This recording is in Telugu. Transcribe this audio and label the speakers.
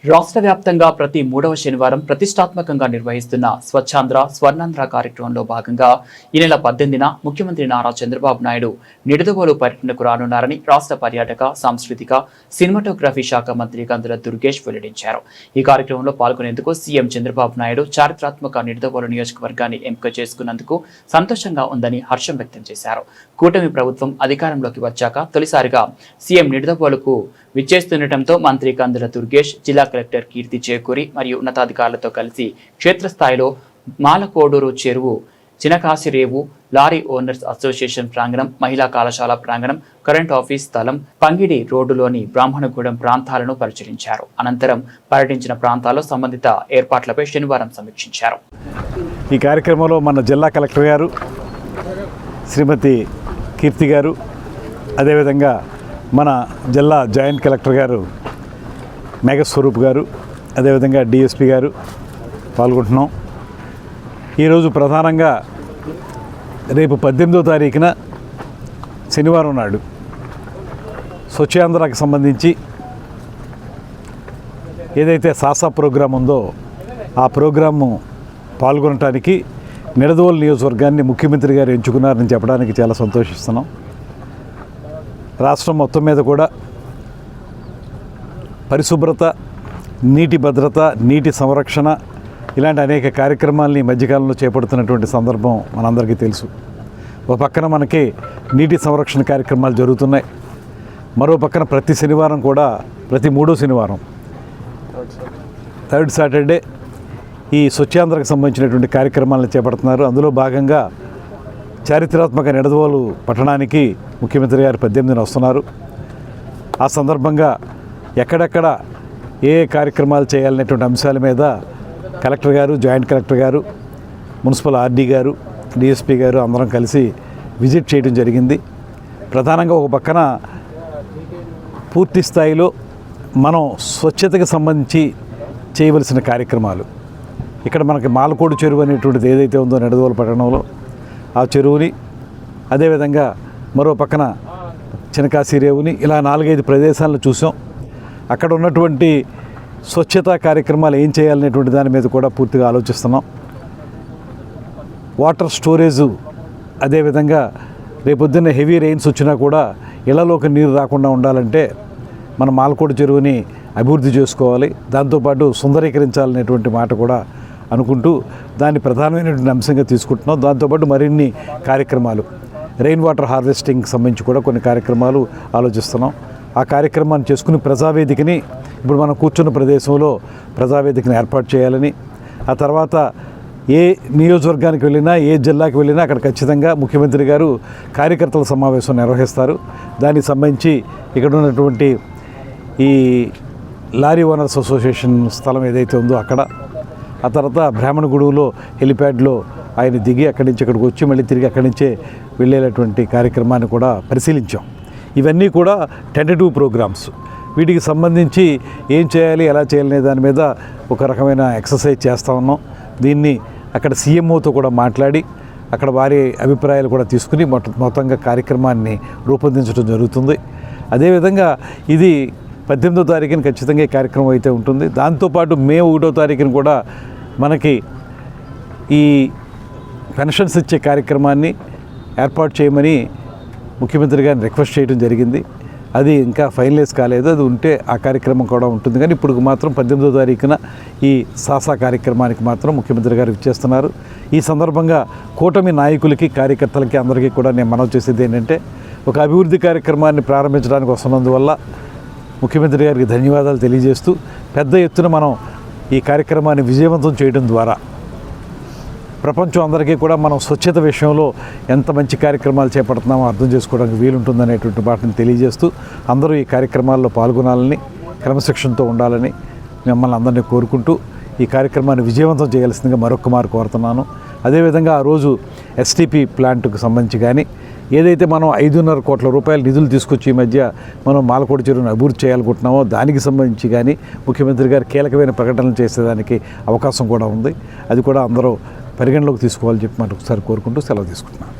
Speaker 1: రాష్ట్ర వ్యాప్తంగా ప్రతి 3వ శనివారం ప్రతిష్టాత్మకంగా నిర్వహిస్తున్న స్వచ్ఛాంధ్ర స్వర్ణాంధ్ర కార్యక్రమంలో భాగంగా ఈ నెల 18న ముఖ్యమంత్రి నారా చంద్రబాబు నాయుడు నిడదవోలు పర్యటనకు రానున్నారని రాష్ట్ర పర్యాటక సాంస్కృతిక సినిమాటోగ్రఫీ శాఖ మంత్రి కందుల దుర్గేష్ వెల్లడించారు. ఈ కార్యక్రమంలో పాల్గొనేందుకు సీఎం చంద్రబాబు నాయుడు చారిత్రాత్మక నిడదవోలు నియోజకవర్గాన్ని ఎంపిక చేసుకున్నందుకు సంతోషంగా ఉందని హర్షం వ్యక్తం చేశారు. కూటమి ప్రభుత్వం అధికారంలోకి వచ్చాక తొలిసారిగా సీఎం నిడదవోలుకు విచ్చేస్తుండటంతో మంత్రి కందుల దుర్గేష్ జిల్లా కలెక్టర్ కీర్తి చేకూరి మరియు ఉన్నతాధికారులతో కలిసి క్షేత్రస్థాయిలో మాలకోడూరు చెరువు, చినకాశిరేవు, లారీ ఓనర్స్ అసోసియేషన్ ప్రాంగణం, మహిళా కళాశాల ప్రాంగణం, కరెంట్ ఆఫీస్ స్థలం, పంగిడి రోడ్డులోని బ్రాహ్మణగూడెం ప్రాంతాలను పరిశీలించారు. అనంతరం పర్యటించిన ప్రాంతాల్లో సంబంధిత ఏర్పాట్లపై శనివారం సమీక్షించారు.
Speaker 2: ఈ కార్యక్రమంలో మన జిల్లా కలెక్టర్ గారు శ్రీమతి కీర్తి గారు, అదేవిధంగా మన జిల్లా జాయింట్ కలెక్టర్ గారు మేఘస్వరూప్ గారు, అదేవిధంగా డిఎస్పి గారు పాల్గొంటున్నాం. ఈరోజు ప్రధానంగా రేపు 18వ తారీఖున శనివారం నాడు స్వచ్ఛాంధ్రకి సంబంధించి ఏదైతే సాసా ప్రోగ్రాం ఉందో ఆ ప్రోగ్రాము పాల్గొనడానికి నిడదవోలు నియోజకవర్గాన్ని ముఖ్యమంత్రి గారు ఎంచుకున్నారని చెప్పడానికి చాలా సంతోషిస్తున్నాం. రాష్ట్రం మొత్తం మీద కూడా పరిశుభ్రత, నీటి భద్రత, నీటి సంరక్షణ ఇలాంటి అనేక కార్యక్రమాలని మధ్యకాలంలో చేపడుతున్నటువంటి సందర్భం మనందరికీ తెలుసు. ఒక పక్కన మనకి నీటి సంరక్షణ కార్యక్రమాలు జరుగుతున్నాయి. మరో పక్కన ప్రతి శనివారం కూడా, ప్రతి 3వ శనివారం థర్డ్ సాటర్డే ఈ స్వచ్ఛాంధ్రకు సంబంధించినటువంటి కార్యక్రమాలను చేపడుతున్నారు. అందులో భాగంగా చారిత్రాత్మక నిడదవోలు పట్టణానికి ముఖ్యమంత్రి గారు 18న వస్తున్నారు. ఆ సందర్భంగా ఎక్కడెక్కడ ఏ కార్యక్రమాలు చేయాలనేటువంటి అంశాల మీద కలెక్టర్ గారు, జాయింట్ కలెక్టర్ గారు, మున్సిపల్ ఆర్డీ గారు, డిఎస్పీ గారు అందరం కలిసి విజిట్ చేయడం జరిగింది. ప్రధానంగా ఒక పక్కన పూర్తి స్థాయిలో మనం స్వచ్ఛతకు సంబంధించి చేయవలసిన కార్యక్రమాలు, ఇక్కడ మనకి మాలకోడు చెరువు అనేటువంటిది ఏదైతే ఉందో నిడదవోలు పట్టణంలో ఆ చెరువుని, అదేవిధంగా మరో పక్కన చినకాశిరేవుని, ఇలా 4-5 ప్రదేశాలను చూసాం. అక్కడ ఉన్నటువంటి స్వచ్ఛతా కార్యక్రమాలు ఏం చేయాలనేటువంటి దాని మీద కూడా పూర్తిగా ఆలోచిస్తున్నాం. వాటర్ స్టోరేజు, అదేవిధంగా రేపొద్దున్న హెవీ రెయిన్స్ వచ్చినా కూడా ఇళ్లలోకి నీరు రాకుండా ఉండాలంటే మన మాలకోడు చెరువుని అభివృద్ధి చేసుకోవాలి, దాంతోపాటు సుందరీకరించాలనేటువంటి మాట కూడా అనుకుంటూ దాన్ని ప్రధానమైనటువంటి అంశంగా తీసుకుంటున్నాం. దాంతోపాటు మరిన్ని కార్యక్రమాలు, రెయిన్ వాటర్ హార్వెస్టింగ్కి సంబంధించి కూడా కొన్ని కార్యక్రమాలు ఆలోచిస్తున్నాం. ఆ కార్యక్రమాన్ని చేసుకుని ప్రజావేదికని, ఇప్పుడు మనం కూర్చున్న ప్రదేశంలో ప్రజావేదికని ఏర్పాటు చేయాలని, ఆ తర్వాత ఏ నియోజకవర్గానికి వెళ్ళినా, ఏ జిల్లాకి వెళ్ళినా అక్కడ ఖచ్చితంగా ముఖ్యమంత్రి గారు కార్యకర్తల సమావేశం నిర్వహిస్తారు. దానికి సంబంధించి ఇక్కడ ఉన్నటువంటి ఈ లారీ ఓనర్స్ అసోసియేషన్ స్థలం ఏదైతే ఉందో అక్కడ, ఆ తర్వాత బ్రాహ్మణగూడెంలో హెలిప్యాడ్లో ఆయన దిగి అక్కడి నుంచి ఇక్కడికి వచ్చి మళ్ళీ తిరిగి అక్కడి నుంచే వెళ్ళేటటువంటి కార్యక్రమాన్ని కూడా పరిశీలించాం. ఇవన్నీ కూడా టెంటేటివ్ ప్రోగ్రామ్స్. వీటికి సంబంధించి ఏం చేయాలి, ఎలా చేయాలనే దాని మీద ఒక రకమైన ఎక్సర్సైజ్ చేస్తూ ఉన్నాం. దీన్ని అక్కడ సీఎంఓతో కూడా మాట్లాడి అక్కడ వారి అభిప్రాయాలు కూడా తీసుకుని మొత్తంగా కార్యక్రమాన్ని రూపొందించడం జరుగుతుంది. అదేవిధంగా ఇది 18వ తారీఖున ఖచ్చితంగా ఈ కార్యక్రమం అయితే ఉంటుంది. దాంతోపాటు మే 1వ తారీఖున కూడా మనకి ఈ పెన్షన్స్ ఇచ్చే కార్యక్రమాన్ని ఏర్పాటు చేయమని ముఖ్యమంత్రి గారిని రిక్వెస్ట్ చేయడం జరిగింది. అది ఇంకా ఫైనలైజ్ కాలేదు, అది ఉంటే ఆ కార్యక్రమం కూడా ఉంటుంది. కానీ ఇప్పుడు మాత్రం 18వ తారీఖున ఈ సాసా కార్యక్రమానికి మాత్రం ముఖ్యమంత్రి గారు ఇచ్చేస్తున్నారు. ఈ సందర్భంగా కూటమి నాయకులకి, కార్యకర్తలకి అందరికీ కూడా నేను మనవి చేసేది ఏంటంటే, ఒక అభివృద్ధి కార్యక్రమాన్ని ప్రారంభించడానికి వస్తున్నందువల్ల ముఖ్యమంత్రి గారికి ధన్యవాదాలు తెలియజేస్తూ, పెద్ద ఎత్తున మనం ఈ కార్యక్రమాన్ని విజయవంతం చేయడం ద్వారా ప్రపంచం అందరికీ కూడా మనం స్వచ్ఛత విషయంలో ఎంత మంచి కార్యక్రమాలు చేపడుతున్నామో అర్థం చేసుకోవడానికి వీలుంటుందనేటువంటి వాటిని తెలియజేస్తూ, అందరూ ఈ కార్యక్రమాల్లో పాల్గొనాలని, క్రమశిక్షణతో ఉండాలని మిమ్మల్ని అందరినీ కోరుకుంటూ ఈ కార్యక్రమాన్ని విజయవంతం చేయాల్సిందిగా మరొక మారు కోరుతున్నాను. అదేవిధంగా ఆ రోజు ఎస్టీపీ ప్లాంట్కు సంబంధించి కానీ ఏదైతే మనం 5.5 కోట్ల రూపాయల నిధులు తీసుకొచ్చి ఈ మధ్య మనం మాలకోడు చెరువును అభివృద్ధి చేయాలనుకుంటున్నామో దానికి సంబంధించి కానీ ముఖ్యమంత్రి గారు కీలకమైన ప్రకటనలు చేసేదానికి అవకాశం కూడా ఉంది. అది కూడా అందరూ పరిగణలోకి తీసుకోవాలని చెప్పి మనం ఒకసారి కోరుకుంటూ సెలవు తీసుకుంటున్నాను.